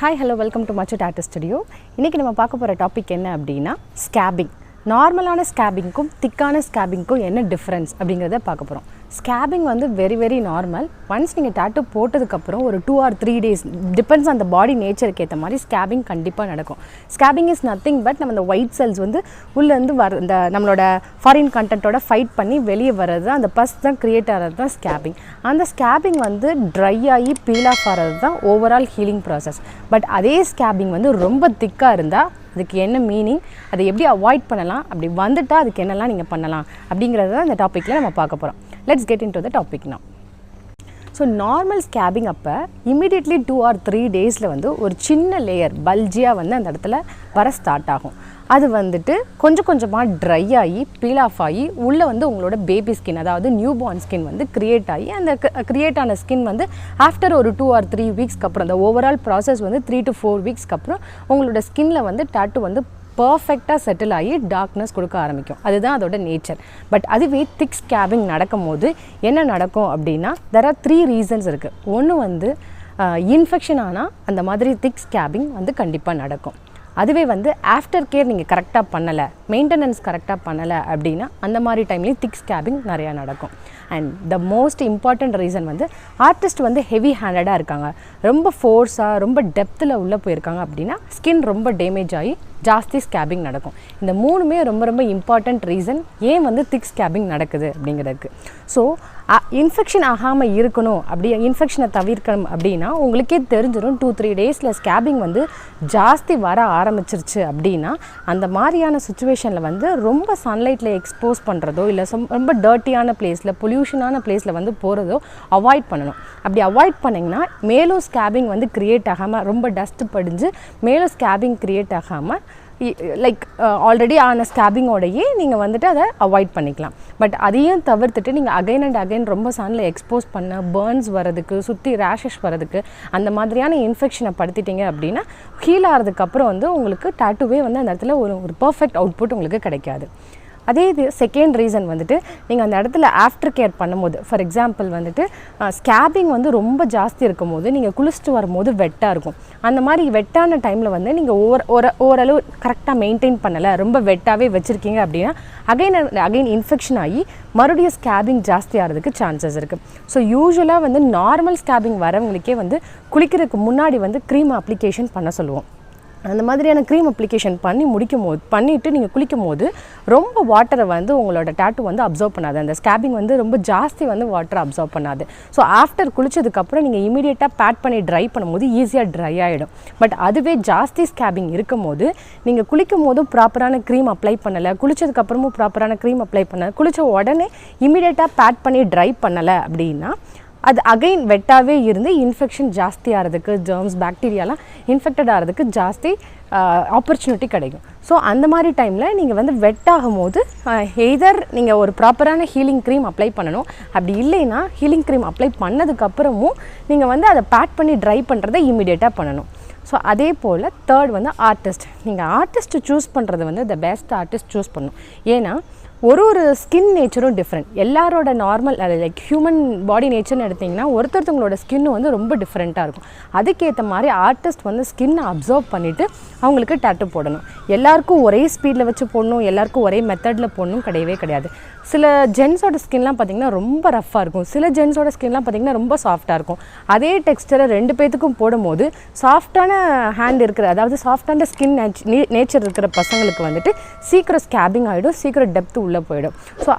Hi, hello, welcome to Machu Tattoos studio. இன்னைக்கு நம்ம பார்க்க போற டாபிக் என்ன அப்படினா scabbing. நார்மலான ஸ்கேபிங்க்கும் திக்கான ஸ்கேபிங்க்கும் என்ன டிஃபரன்ஸ் அப்படிங்கறத பார்க்க போறோம். ஸ்கேபிங் வந்து very normal. Once நீங்க டாட்டூ போட்டதுக்கு அப்புறம் ஒரு 2 or 3 days depends on the body nature-க்கு ஏத்த மாதிரி ஸ்கேபிங் கண்டிப்பா நடக்கும். ஸ்கேபிங் is nothing but நம்ம அந்த white cells வந்து உள்ள இருந்து வர இந்த நம்மளோட ஃபாரின் கண்டென்ட்டோட ஃபைட் பண்ணி வெளிய வரது அந்த பஸ் தான் கிரியேட் ஆறது தான் ஸ்கேபிங். அந்த ஸ்கேபிங் வந்து ட்ரை ஆகி பீல் ஆஃப் ஆறது தான் ஓவரால் ஹீலிங் process. பட் அதே ஸ்கேபிங் வந்து ரொம்ப திக்கா இருந்தா அதுக்கு என்ன மீனிங், அதை எப்படி அவாய்ட் பண்ணலாம், அப்படி வந்துட்டா அதுக்கு என்னெல்லாம் நீங்கள் பண்ணலாம் அப்படிங்கிறத தான் இந்த டாப்பிக்கில் நம்ம பார்க்க போகிறோம். Let's get into the topic now. So normal scabbing அப்போ இமீடியட்லி 2 or 3 டேஸில் வந்து ஒரு சின்ன லேயர் பல்ஜியாக வந்து அந்த இடத்துல வர ஸ்டார்ட் ஆகும். அது வந்துட்டு கொஞ்சம் கொஞ்சமாக ட்ரை ஆகி பீல் ஆஃப் ஆகி உள்ளே வந்து உங்களோட பேபி ஸ்கின் அதாவது நியூ பார்ன் ஸ்கின் வந்து க்ரியேட் ஆகி அந்த க்ரியேட் ஆன ஸ்கின் வந்து ஆஃப்டர் ஒரு 2 or 3 வீக்ஸ்க்கு அப்புறம் அந்த ஓவரால் ப்ராசஸ் வந்து 3 to 4 வீக்ஸ்க்கு அப்புறம் உங்களோட ஸ்கின்ல வந்து டாட்டூ வந்து பர்ஃபெக்டாக செட்டில் ஆகி டார்க்னஸ் கொடுக்க ஆரம்பிக்கும். அதுதான் அதோட நேச்சர். பட் அதுவே திக் ஸ்கேபிங் நடக்கும் போது என்ன நடக்கும் அப்படின்னா there are 3 ரீசன்ஸ் இருக்குது. ஒன்று வந்து இன்ஃபெக்ஷன் ஆனால் அந்த மாதிரி திக் ஸ்கேபிங் வந்து கண்டிப்பாக நடக்கும். அதுவே வந்து ஆஃப்டர் கேர் நீங்கள் கரெக்டாக பண்ணலை, மெயின்டெனன்ஸ் கரெக்டாக பண்ணலை அப்படின்னா அந்த மாதிரி டைம்லேயும் திக் ஸ்கேபிங் நிறையா நடக்கும். And the most important reason வந்து ஆர்டிஸ்ட் வந்து ஹெவி ஹேண்டடாக இருக்காங்க, ரொம்ப ஃபோர்ஸாக ரொம்ப டெப்த்தில் உள்ளே போயிருக்காங்க அப்படின்னா ஸ்கின் ரொம்ப டேமேஜ் ஆகி ஜாஸ்தி ஸ்கேபிங் நடக்கும். இந்த மூணுமே ரொம்ப இம்பார்ட்டண்ட் ரீசன் ஏன் வந்து திக் ஸ்கேபிங் நடக்குது அப்படிங்கிறதுக்கு. ஸோ இன்ஃபெக்ஷன் ஆகாமல் இருக்கணும், அப்படி இன்ஃபெக்ஷனை தவிர்க்கணும் அப்படின்னா உங்களுக்கே தெரிஞ்சிடும் 2-3 டேஸில் ஸ்கேபிங் வந்து ஜாஸ்தி வர ஆரம்பிச்சிருச்சு அப்படின்னா அந்த மாதிரியான சுச்சுவேஷனில் வந்து ரொம்ப சன்லைட்டில் எக்ஸ்போஸ் பண்ணுறதோ இல்லை ரொம்ப டர்ட்டியான பிளேஸில் பொல்யூஷனான பிளேஸில் வந்து போகிறதோ அவாய்ட் பண்ணணும். அப்படி அவாய்ட் பண்ணிங்கன்னா மேலும் ஸ்கேபிங் வந்து க்ரியேட் ஆகாமல் ரொம்ப டஸ்ட்டு படிஞ்சு மேலும் ஸ்கேபிங் க்ரியேட் ஆகாமல் லைக் ஆல்ரெடி ஆன ஸ்கேபிங்கோடையே நீங்கள் வந்துட்டு அதை அவாய்ட் பண்ணிக்கலாம். பட் அதையும் தவிர்த்துட்டு நீங்கள் அகைன் அண்ட் அகைன் ரொம்ப சன்னில் எக்ஸ்போஸ் பண்ண பர்ன்ஸ் வரதுக்கு சுற்றி ரேஷஸ் வரதுக்கு அந்த மாதிரியான இன்ஃபெக்ஷனை படுத்திட்டீங்க அப்படின்னா ஹீல் ஆகிறதுக்கப்புறம் வந்து உங்களுக்கு டாட்டூவே வந்து அந்த இடத்துல ஒரு பர்ஃபெக்ட் அவுட்புட் உங்களுக்கு கிடைக்காது. அதே இது செகண்ட் ரீசன் வந்துட்டு நீங்கள் அந்த இடத்துல ஆஃப்டர் கேர் பண்ணும்போது ஃபார் எக்ஸாம்பிள் வந்துட்டு ஸ்கேபிங் வந்து ரொம்ப ஜாஸ்தி இருக்கும் போது நீங்கள் குளிச்சுட்டு வரும்போது வெட்டாக இருக்கும். அந்த மாதிரி வெட்டான டைமில் வந்து நீங்கள் ஓரளவு கரெக்டாக மெயின்டைன் பண்ணலை, ரொம்ப வெட்டாகவே வச்சுருக்கீங்க அப்படின்னா அகைன் இன்ஃபெக்ஷன் ஆகி மறுபடியும் ஸ்கேபிங் ஜாஸ்தி ஆகிறதுக்கு சான்சஸ் இருக்குது. ஸோ யூஸ்வலாக வந்து நார்மல் ஸ்கேபிங் வரவங்களுக்கே வந்து குளிக்கிறதுக்கு முன்னாடி வந்து க்ரீம் அப்ளிகேஷன் பண்ண சொல்லுவோம். அந்த மாதிரியான க்ரீம் அப்ளிகேஷன் பண்ணிவிட்டு நீங்கள் குளிக்கும் போது ரொம்ப வாட்டரை வந்து உங்களோட டாட்டூ வந்து அப்சர்வ் பண்ணாது, அந்த ஸ்கேபிங் வந்து ரொம்ப ஜாஸ்தி வந்து வாட்டரை அப்சர்வ் பண்ணாது. ஸோ ஆஃப்டர் குளிச்சதுக்கப்புறம் நீங்கள் இமீடியட்டாக பேட் பண்ணி ட்ரை பண்ணும்போது ஈஸியாக ட்ரை ஆகிடும். பட் அதுவே ஜாஸ்தி ஸ்கேபிங் இருக்கும் போது நீங்கள் குளிக்கும் போதும் ப்ராப்பரான க்ரீம் அப்ளை பண்ணலை, குளிச்சதுக்கப்புறமும் ப்ராப்பரான க்ரீம் அப்ளை பண்ணலை, குளித்த உடனே இமீடியட்டாக பேட் பண்ணி ட்ரை பண்ணலை அப்படின்னா அது அகைன் வெட்டாகவே இருந்து இன்ஃபெக்ஷன் ஜாஸ்தி ஆகிறதுக்கு ஜெர்ம்ஸ் பாக்டீரியாலாம் இன்ஃபெக்டட் ஆகிறதுக்கு ஜாஸ்தி ஆப்பர்ச்சுனிட்டி கிடைக்கும். ஸோ அந்த மாதிரி டைமில் நீங்கள் வந்து வெட்டாகும் போது எய்தர் நீங்கள் ஒரு ப்ராப்பரான ஹீலிங் க்ரீம் அப்ளை பண்ணணும், அப்படி இல்லைன்னா ஹீலிங் க்ரீம் அப்ளை பண்ணதுக்கப்புறமும் நீங்கள் வந்து அதை பேட் பண்ணி ட்ரை பண்ணுறதை இமீடியட்டாக பண்ணணும். ஸோ அதே போல் தேர்ட் வந்து ஆர்டிஸ்ட். நீங்கள் ஆர்டிஸ்ட்டு சூஸ் பண்ணுறது வந்து த பெஸ்ட் ஆர்டிஸ்ட் சூஸ் பண்ணணும். ஏன்னா ஒரு ஸ்கின் நேச்சரும் டிஃப்ரெண்ட். எல்லாரோட நார்மல் லைக் ஹியூமன் பாடி நேச்சர்னு எடுத்திங்கன்னா ஒருத்தவங்களோட ஸ்கின்னு வந்து ரொம்ப டிஃப்ரெண்ட்டாக இருக்கும். அதுக்கேற்ற மாதிரி ஆர்டிஸ்ட் வந்து ஸ்கின்னை அப்சர்வ் பண்ணிவிட்டு அவங்களுக்கு டாட்டூ போடணும். எல்லாருக்கும் ஒரே ஸ்பீடில் வச்சு போடணும், எல்லாருக்கும் ஒரே மெத்தடில் போடணும் கிடையாது. சில ஜென்ஸோட ஸ்கின்லாம் பார்த்திங்கன்னா ரொம்ப ரஃப்பாக இருக்கும், சில ஜென்ஸோட ஸ்கின்லாம் பார்த்திங்கன்னா ரொம்ப சாஃப்டாக இருக்கும். அதே டெக்ஸ்டரை 2 பேத்துக்கும் போடும்போது சாஃப்டான ஹேண்ட் இருக்கிற அதாவது சாஃப்டான ஸ்கின் நேச்சர் இருக்கிற பசங்களுக்கு வந்துட்டு சீக்கிரம் ஸ்கேபிங் ஆகிடும், சீக்கிரம் டெப்த்து உள்ளே போயிடும். ஸோ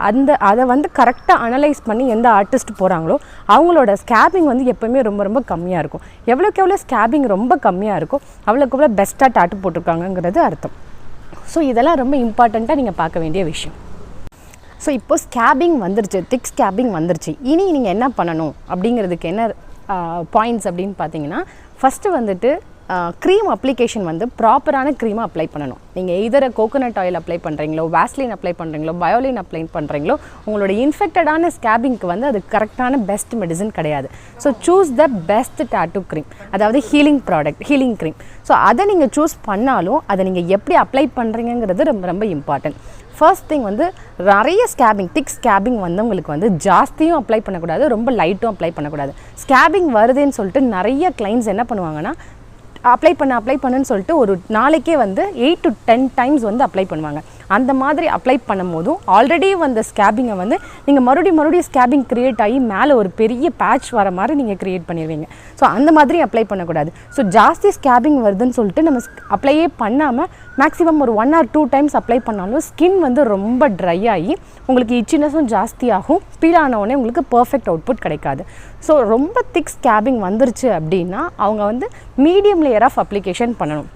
அதை வந்து கரெக்டாக அனலைஸ் பண்ணி எந்த ஆர்டிஸ்ட் போகிறாங்களோ அவங்களோட ஸ்கேபிங் வந்து எப்போவுமே ரொம்ப கம்மியாக இருக்கும். எவ்வளோக்கு எவ்வளோ ஸ்கேபிங் ரொம்ப கம்மியாக இருக்கும் அவ்வளோக்கு எவ்வளோ பெஸ்ட்டாக டாட்டூ போட்டிருக்காங்கங்கிறது அர்த்தம். ஸோ இதெல்லாம் ரொம்ப இம்பார்ட்டண்ட்டாக நீங்கள் பார்க்க வேண்டிய விஷயம். ஸோ இப்போது ஸ்கேபிங் வந்துருச்சு, திக் ஸ்கேபிங் வந்துருச்சு, இனி நீங்கள் என்ன பண்ணணும் அப்படிங்கிறதுக்கு என்ன பாயிண்ட்ஸ் அப்படின்னு பார்த்தீங்கன்னா ஃபஸ்ட்டு வந்துட்டு க்ரீம் அப்ளிகேஷன் வந்து ப்ராப்பரான க்ரீமை அப்ளை பண்ணணும். நீங்கள் எய்தர் கோகோனட் ஆயில் அப்ளை பண்ணுறீங்களோ, வாஸ்லின் அப்ளை பண்ணுறீங்களோ, பயோலின் அப்ளை பண்ணுறீங்களோ உங்களோட இன்ஃபெக்டடான ஸ்கேபிங்க்கு வந்து அது கரெக்டான பெஸ்ட் மெடிசன் கிடையாது. So choose the best tattoo cream, அதாவது ஹீலிங் க்ரீம். ஸோ அதை நீங்கள் சூஸ் பண்ணாலும் அதை நீங்கள் எப்படி அப்ளை பண்ணுறீங்கிறது ரொம்ப இம்பார்ட்டன்ட். ஃபர்ஸ்ட் திங் வந்து நிறைய திக் ஸ்கேபிங் வந்தவங்களுக்கு வந்து ஜாஸ்தியும் அப்ளை பண்ணக்கூடாது, ரொம்ப லைட்டும் அப்ளை பண்ணக்கூடாது. ஸ்கேபிங் வருதுன்னு சொல்லிட்டு நிறைய கிளைண்ட்ஸ் என்ன பண்ணுவாங்கன்னா அப்ளை பண்ணுன்னு சொல்லிட்டு ஒரு நாளைக்கே வந்து 8 to 10 டைம்ஸ் வந்து அப்ளை பண்ணுவாங்க. அந்த மாதிரி அப்ளை பண்ணும்போதும் ஆல்ரெடி வந்த ஸ்கேபிங்கை வந்து நீங்கள் மறுபடியும் ஸ்கேபிங் க்ரியேட் ஆகி மேலே ஒரு பெரிய பேட்ச் வர மாதிரி நீங்கள் க்ரியேட் பண்ணிடுவீங்க. ஸோ அந்த மாதிரி அப்ளை பண்ணக்கூடாது. ஸோ ஜாஸ்தி ஸ்கேபிங் வருதுன்னு சொல்லிட்டு நம்ம அப்ளையே பண்ணாமல் மேக்ஸிமம் ஒரு 1 or 2 டைம்ஸ் அப்ளை பண்ணாலும் ஸ்கின் வந்து ரொம்ப ட்ரை ஆகி உங்களுக்கு இச்சினஸும் ஜாஸ்தியாகும். பீல் ஆனவுடனே உங்களுக்கு பர்ஃபெக்ட் அவுட்புட் கிடைக்காது. ஸோ ரொம்ப திக் ஸ்கேபிங் வந்துருச்சு அப்படின்னா அவங்க வந்து மீடியம் லேயர் ஆஃப் அப்ளிகேஷன் பண்ணணும்.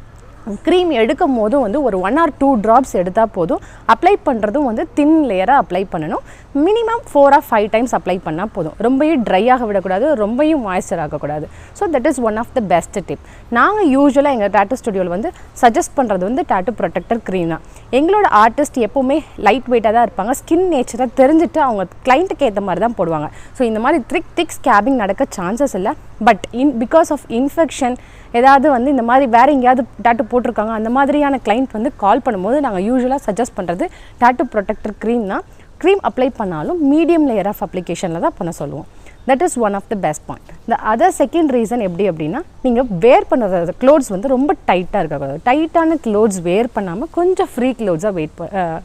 க்ரீம் எடுக்கும் போதும் வந்து ஒரு 1 or 2 ட்ராப்ஸ் எடுத்தால் போதும். அப்ளை பண்ணுறதும் வந்து தின் லேயராக அப்ளை பண்ணணும். மினிமம் 4 or 5 டைம்ஸ் அப்ளை பண்ணால் போதும். ரொம்பவும் ட்ரை ஆக விடக்கூடாது, ரொம்பவும் மாய்ஸ்சர் ஆகக்கூடாது. So that is one of the best tip. நாங்கள் யூஸ்வலாக எங்கள் டாட்டூ ஸ்டுடியோவில் வந்து சஜஸ்ட் பண்ணுறது வந்து டாட்டூ ப்ரொடெக்டர் க்ரீம் தான். எங்களோட ஆர்டிஸ்ட் எப்போவுமே லைட் வெயிட்டாக தான் இருப்பாங்க. ஸ்கின் நேச்சரை தெரிஞ்சுட்டு அவங்க கிளைண்ட்டுக்கு ஏற்ற மாதிரி தான் போடுவாங்க. ஸோ இந்த மாதிரி திக் ஸ்கேபிங் நடக்க சான்சஸ் இல்லை. பட் பிகாஸ் ஆஃப் இன்ஃபெக்ஷன் ஏதாவது வந்து இந்த மாதிரி வேறு எங்கேயாவது டாட்டூ போட்டிருக்காங்க அந்த மாதிரியான கிளைண்ட் வந்து கால் பண்ணும்போது நாங்கள் யூஸ்வலாக சஜஸ்ட் பண்ணுறது டாட்டூ ப்ரொடெக்டர் க்ரீம் தான். க்ரீம் அப்ளை பண்ணாலும் மீடியம் லேயர் ஆஃப் அப்ளிகேஷனில் தான் பண்ண சொல்லுவோம். That is one of the best point. இந்த அதர் செகண்ட் ரீசன் எப்படி அப்படின்னா, நீங்கள் வேர் பண்ணுறது க்ளோத்ஸ் வந்து ரொம்ப டைட்டாக இருக்கக்கூடாது. டைட்டான க்ளோத்ஸ் வேர் பண்ணாமல் கொஞ்சம் ஃப்ரீ க்ளோத்ஸாக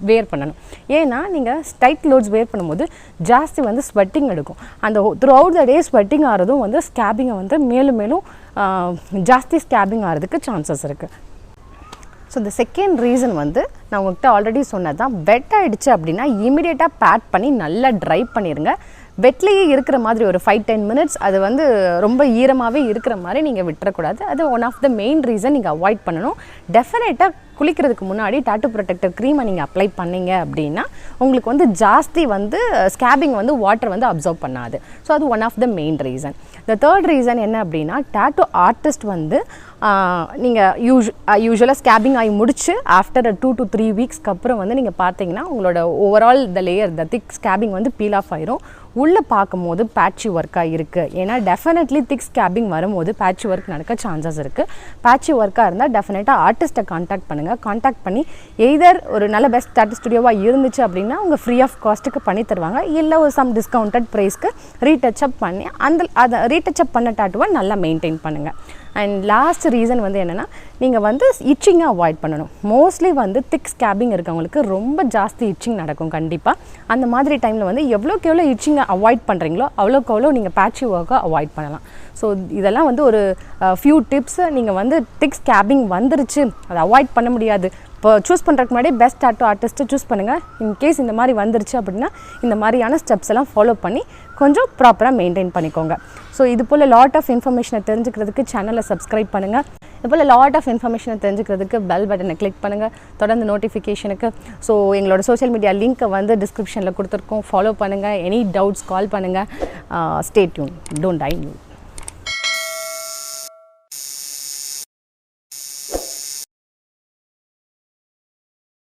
வேர் பண்ணணும். ஏன்னா நீங்கள் டைட் க்ளோத்ஸ் வேர் பண்ணும்போது ஜாஸ்தி வந்து ஸ்வெட்டிங் எடுக்கும். அந்த throughout the day sweating ஆகிறதும் வந்து ஸ்கேபிங்கை வந்து மேலும் ஜாஸ்தி ஸ்கேபிங் ஆகிறதுக்கு சான்சஸ் இருக்குது. ஸோ இந்த செகண்ட் ரீசன் வந்து நான் உங்கள்கிட்ட ஆல்ரெடி சொன்னது தான். வெட் ஆகிடுச்சு அப்படின்னா இமீடியட்டாக பேட் பண்ணி நல்லா ட்ரை பண்ணிடுங்க. வெட்லேயே இருக்கிற மாதிரி ஒரு 5-10 மினிட்ஸ் அது வந்து ரொம்ப ஈரமாகவே இருக்கிற மாதிரி நீங்கள் விட்டுறக்கூடாது. அது one of the main reason நீங்கள் அவாய்ட் பண்ணணும். டெஃபினட்டாக குளிக்கிறதுக்கு முன்னாடி டாட்டூ ப்ரொடெக்டர் க்ரீமை நீங்கள் அப்ளை பண்ணிங்க அப்படின்னா உங்களுக்கு வந்து ஜாஸ்தி வந்து ஸ்கேபிங் வந்து வாட்டர் வந்து அப்சர்வ் பண்ணாது. ஸோ அது one of the main reason. The third reason என்ன அப்படின்னா, டாட்டூ ஆர்டிஸ்ட் வந்து நீங்கள் யூஸ்வலாக ஸ்கேபிங் ஆகி முடிச்சு ஆஃப்டர் 2 to 3 வீக்ஸ்க்கு அப்புறம் வந்து நீங்கள் பார்த்தீங்கன்னா உங்களோட ஓவரால் த லேயர் த திக் ஸ்கேபிங் வந்து பீல் ஆஃப் ஆயிரும். உள்ளே பார்க்கும்போது பேட்சி ஒர்க்காக இருக்குது. ஏன்னா டெஃபினெட்லி திக் ஸ்கேபிங் வரும்போது பேட்சி ஒர்க் நடக்க சான்சஸ் இருக்குது. பேட்சி ஒர்க்காக இருந்தால் டெஃபினட்டாக ஆர்டிஸ்ட்டை காண்டாக்ட் பண்ணுங்கள். காண்டாக்ட் பண்ணி எய்தர் ஒரு நல்ல பெஸ்ட் டாட்டூ ஸ்டுடியோவாக இருந்துச்சு அப்படின்னா அவங்க ஃப்ரீ ஆஃப் காஸ்ட்டுக்கு பண்ணி தருவாங்க. இல்லை ஒரு சம் டிஸ்கவுண்டட் ப்ரைஸ்க்கு ரீடச்சப் பண்ணி அதை ரீடச்சப் பண்ண டாட்டூவை நல்லா மெயின்டைன் பண்ணுங்கள். அண்ட் லாஸ்ட் ரீசன் வந்து என்னென்னா, நீங்கள் வந்து இச்சிங்கை அவாய்ட் பண்ணணும். மோஸ்ட்லி வந்து திக் ஸ்கேபிங் இருக்கவங்களுக்கு ரொம்ப ஜாஸ்தி இச்சிங் நடக்கும். கண்டிப்பாக அந்த மாதிரி டைமில் வந்து எவ்வளோக்கு எவ்வளோ இச்சிங்கை அவாய்ட் பண்ணுறீங்களோ அவ்வளோக்கு அவ்வளோ நீங்கள் பேட்சி ஒர்க்கை அவாய்ட் பண்ணலாம். ஸோ இதெல்லாம் வந்து ஒரு ஃபியூ டிப்ஸ். நீங்கள் வந்து திக் ஸ்கேபிங் வந்துருச்சு, அதை அவாய்ட் பண்ண முடியாது, இப்போ சூஸ் பண்ணுறதுக்கு முன்னாடி பெஸ்ட் டாட்டூ ஆர்டிஸ்ட்டு சூஸ் பண்ணுங்கள். இன்கேஸ் இந்த மாதிரி வந்துருச்சு அப்படின்னா இந்த மாதிரியான ஸ்டெப்ஸ் எல்லாம் ஃபாலோ பண்ணி கொஞ்சம் ப்ராப்பராக மெயின்டைன் பண்ணிக்கோங்க. ஸோ இது போல் லாட் ஆஃப் இன்ஃபர்மேஷனை தெரிஞ்சுக்கிறதுக்கு சேனலை சப்ஸ்கிரைப் பண்ணுங்கள். இது போல் லாட் ஆஃப் இன்ஃபர்மேஷனை தெரிஞ்சுக்கிறதுக்கு பெல் பட்டனை கிளிக் பண்ணுங்கள், தொடர்ந்து நோட்டிஃபிகேஷனுக்கு. ஸோ எங்களோட சோஷியல் மீடியா லிங்க்கை வந்து டிஸ்கிரிப்ஷனில் கொடுத்துருக்கோம், ஃபாலோ பண்ணுங்கள். எனி டவுட்ஸ் கால் பண்ணுங்கள். Stay tune, don't die new.